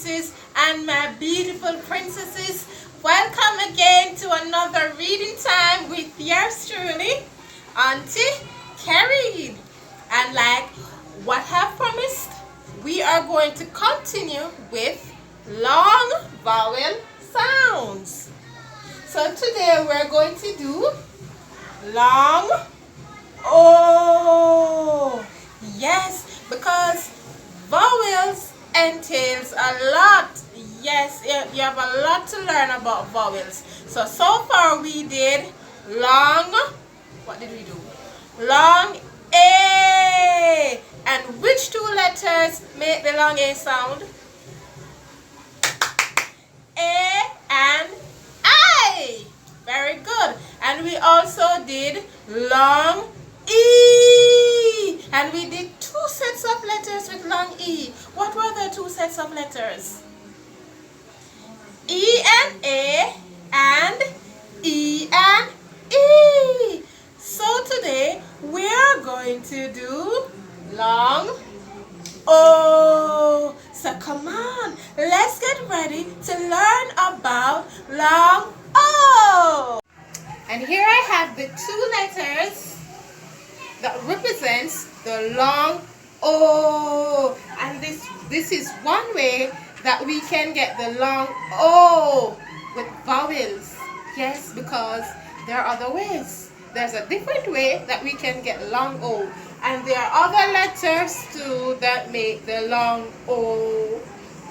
princes and my beautiful princesses. Welcome again to another reading time with yours truly, Auntie Carrie. And like what I've promised, we are going to continue with long vowel sounds. So today we're going to do long O. Yes, because vowels entails a lot. Yes, you have a lot to learn about vowels. So far we did long, what did we do? Long A. And which two letters make the long A sound? A and I. Very good. And we also did long E. And we did two sets of letters with long E. What were the two sets of letters? E and A and E and E. So today we are going to do long O. So come on, let's get ready to learn about long O. And here I have the two letters that represents the long O. And this is one way that we can get the long O with vowels. Yes, because there are other ways. There's a different way that we can get long O. And there are other letters too that make the long O.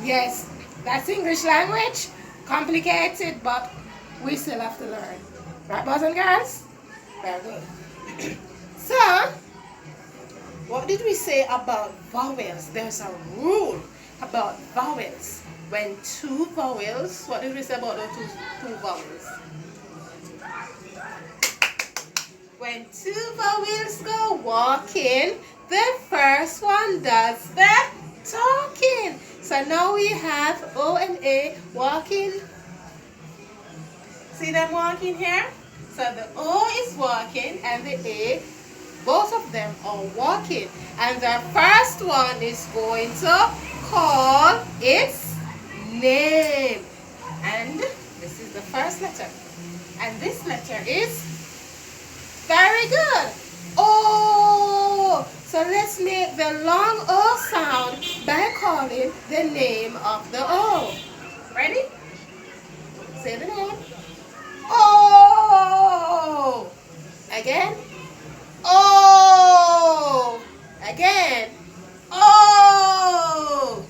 Yes, that's English language. Complicated, but we still have to learn. Right, boys and girls? Very good. So, what did we say about vowels? There's a rule about vowels. When two vowels, what did we say about the two vowels? When two vowels go walking, the first one does the talking. So now we have O and A walking. See them walking here? So the O is walking and the A, both of them are walking. And the first one is going to call its name. And this is the first letter. And this letter is very good. O. So let's make the long O sound by calling the name of the O. Ready? Say the name. O. Again. O. Again. O.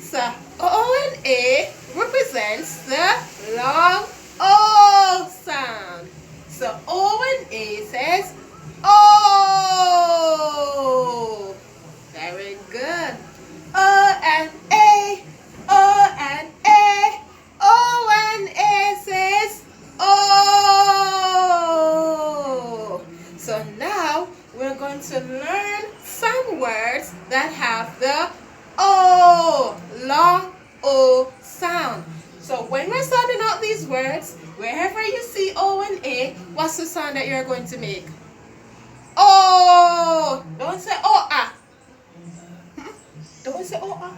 So O and A represents the long O sound. So O and A says O. Very good. O and A. O and A. O and A says O. So now we're going to learn some words that have the O, long O sound. So when we're starting out these words, wherever you see O and A, what's the sound that you're going to make? O. Don't say O-ah. Don't say O-ah.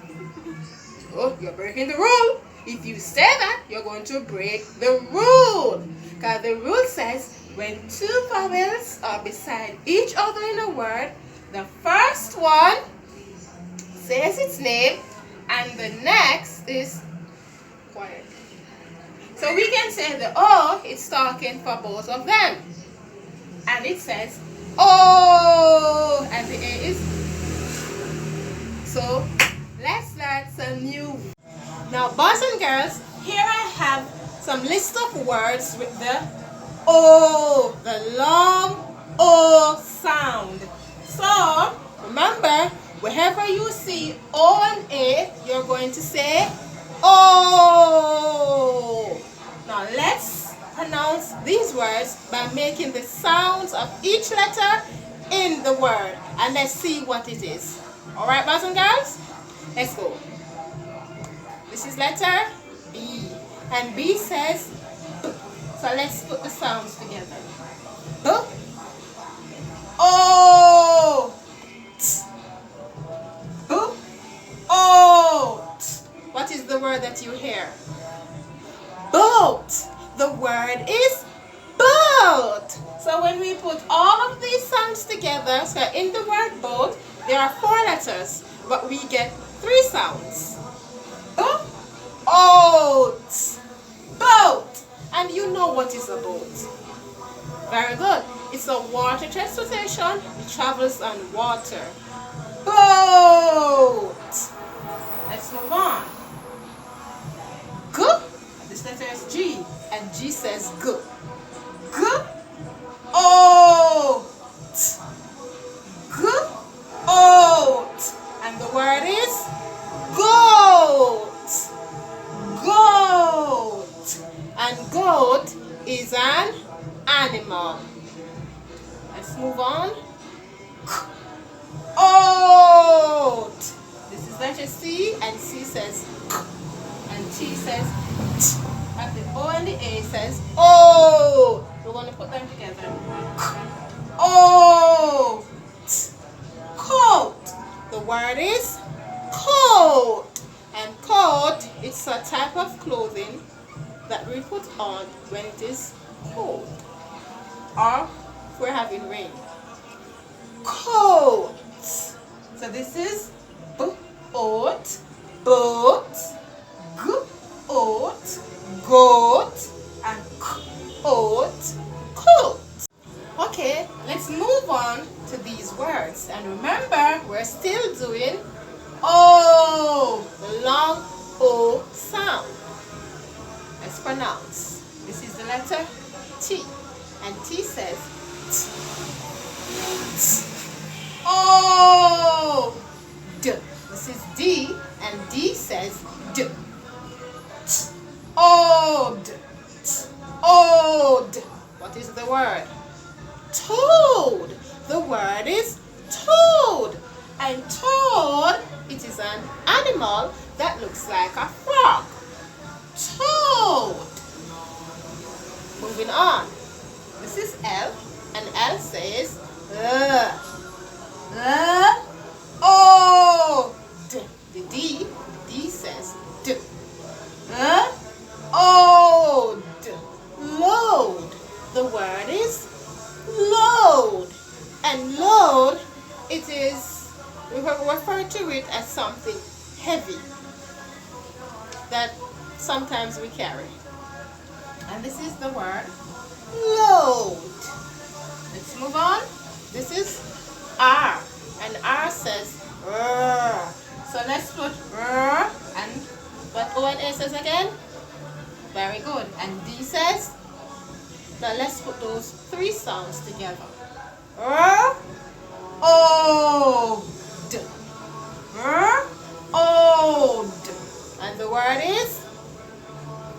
Oh, you're breaking the rule. If you say that, you're going to break the rule. Because the rule says when two vowels are beside each other in a word, the first one says its name and the next is quiet. So we can say the O is talking for both of them. And it says O and the A is. So let's learn some new. Now boys and girls, here I have some list of words with the O, the long O sound. So remember, wherever you see O and A, you're going to say O. Now let's pronounce these words by making the sounds of each letter in the word. And let's see what it is. Alright, boys and girls? Let's go. This is letter B. And B says B. So let's put the sounds together. B. O. T. B. O. T. What is the word that you hear? Boat. The word is boat. So when we put all of these sounds together, so in the word boat, there are 4 letters, but we get 3 sounds. Boat. Boat. And you know what is a boat. Very good. It's a water transportation. It travels on water. Boat. Let's move on. G. This letter is G, and G says G. G. Oat. G. Oat. And the word is goat. Goat. And goat is an animal. Let's move on. Oat. This is letter C, and C says K, and T says T. And the O and the A says O. We're going to put them together. Oat. Coat. The word is coat. And coat, it's a type of clothing that we put on when it is cold or if we're having rain. Coat. So this is boat, boat, goat, goat, and coat, coat. Okay, let's move on to these words. And remember, we're still doing O, the long O sound. Let's pronounce. This is the letter T, and T says T. O, D. This is D, and D says D. T. Old. T. Old. What is the word? Toad. The word is toad. And toad, it is an animal that looks like a frog. Toad. Moving on. This is L, and L says O. D. The D says D. Old. Load. The word is load. And load, it is, we refer to it as something heavy that sometimes we carry. And this is the word load. Let's move on. This is R, and R says R. So let's put R, and what O and A says again? Very good. And D says, now let's put those 3 sounds together. R, O, D. R, O, D. And the word is,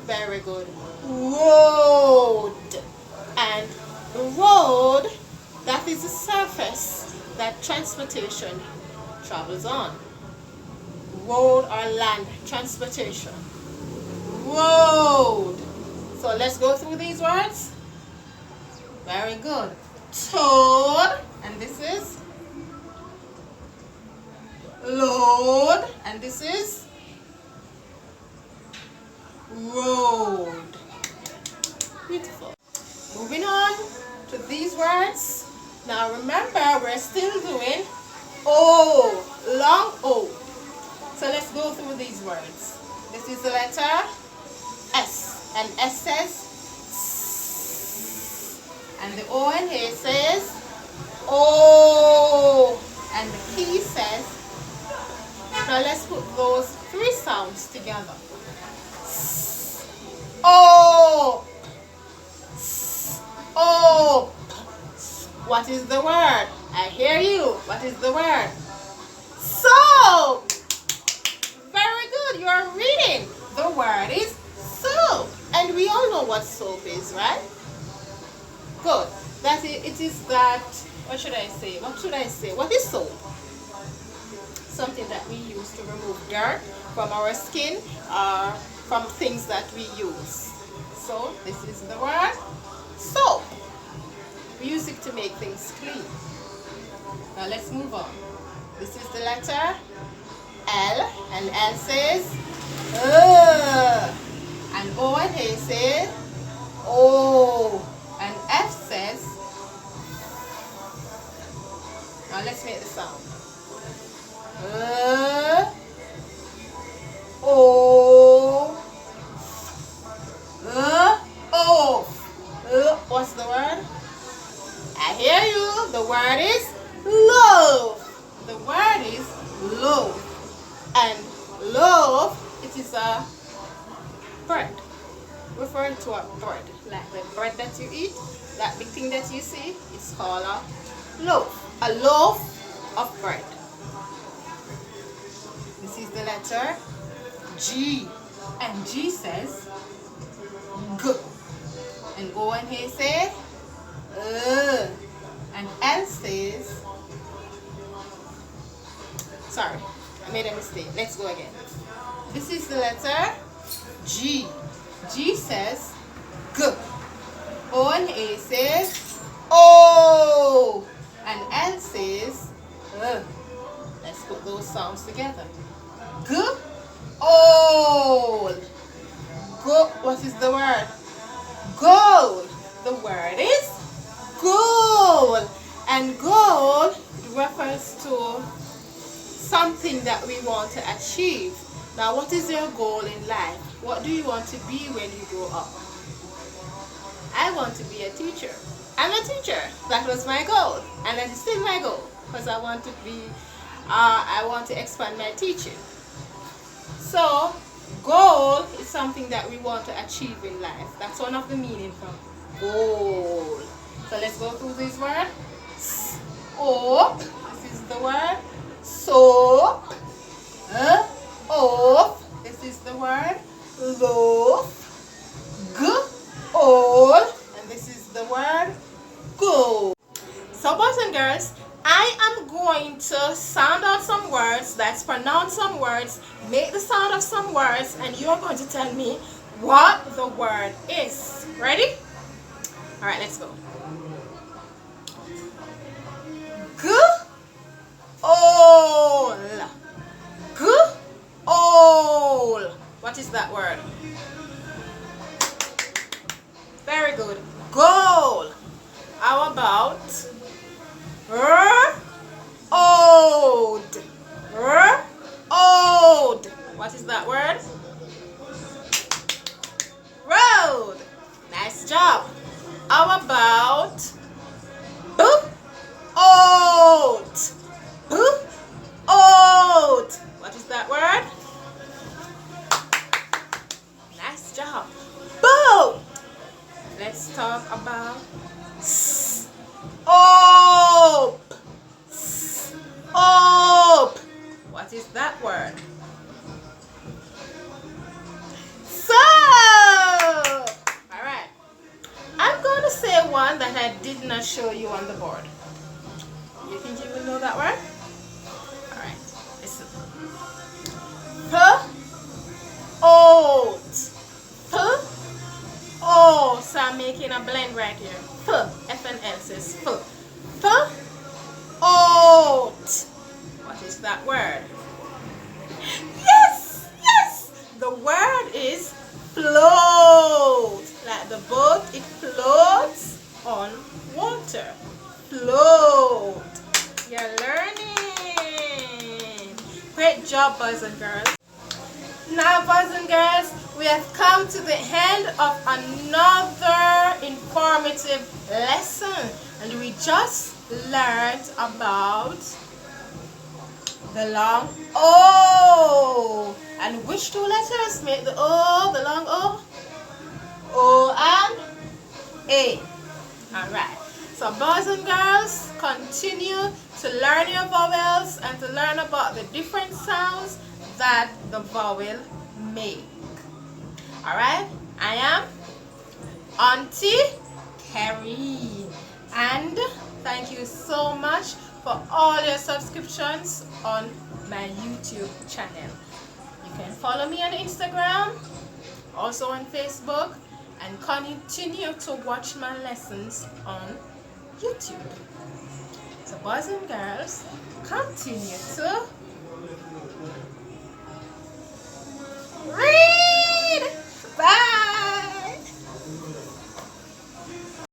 very good, road. And the road, that is the surface that transportation travels on. Road or land transportation. Road. So let's go through these words. Very good. Toad, and this is load, and this is road. Beautiful. Moving on to these words. Now remember, we're still doing O, long O. So let's go through these words. This is the letter S, and S says S, and the O and A says O, and the P says. Now let's put those 3 sounds together. S, O, S, O. What is the word? I hear you. What is the word? Soap. Very good. You are reading. The word is soap. And we all know what soap is, right? Good. That it is that, what should I say? What is soap? Something that we use to remove dirt from our skin or from things that we use. So this is the word soap. We use it to make things clean. Now let's move on. This is the letter L, and L says And O and A says O. And F says, now let's make the sound. O. O. What's the word? I hear you. The word is loaf. The word is loaf. And loaf, it is a bread. Referring to a bread. Like the bread that you eat, that big thing that you see, it's called a loaf. A loaf of bread. This is the letter G. And G says G. And O and A say and L says, sorry, I made a mistake. Let's go again. This is the letter G. G says G. O and A says O. And L says Let's put those sounds together. G. O. Go. What is the word? Gold. The word is gold. And gold refers to something that we want to achieve. Now, what is your goal in life? What do you want to be when you grow up? I want to be a teacher. I'm a teacher. That was my goal, and that is still my goal, because I want to be. I want to expand my teaching. So, goal is something that we want to achieve in life. That's one of the meanings from goal. So let's go through this word. Soap. This is the word. Soap. Off. This is the word. Loaf. Goal. And this is the word. Go. So boys and girls, I am going to sound out some words, that's pronounce some words, make the sound of some words, and you are going to tell me what the word is. Ready? Alright, let's go. Goal. Goal. What is that word? Very good. Goal. How about old? Old. What is that word? Road. Nice job. How about old? Old. What is that word? Nice job. Boat. Let's talk about soap. Soap. What is that word? Soap. Alright. I'm going to say one that I did not show you on the board. You think you will know that word? Alright. Listen. Oat. Oh, so I'm making a blend right here. F and L says oat. What is that word? Yes, yes. The word is float. Like the boat, it floats on water. Float. You're learning. Great job, boys and girls. Now, boys and girls, we have come to the end of another informative lesson, and we just learned about the long O. And which two letters make the O, the long O? O and A. Alright, so boys and girls, continue to learn your vowels and to learn about the different sounds that the vowel make. Alright, I am Auntie Carrie, and thank you so much for all your subscriptions on my YouTube channel. You can follow me on Instagram, also on Facebook, and continue to watch my lessons on YouTube. So boys and girls, continue to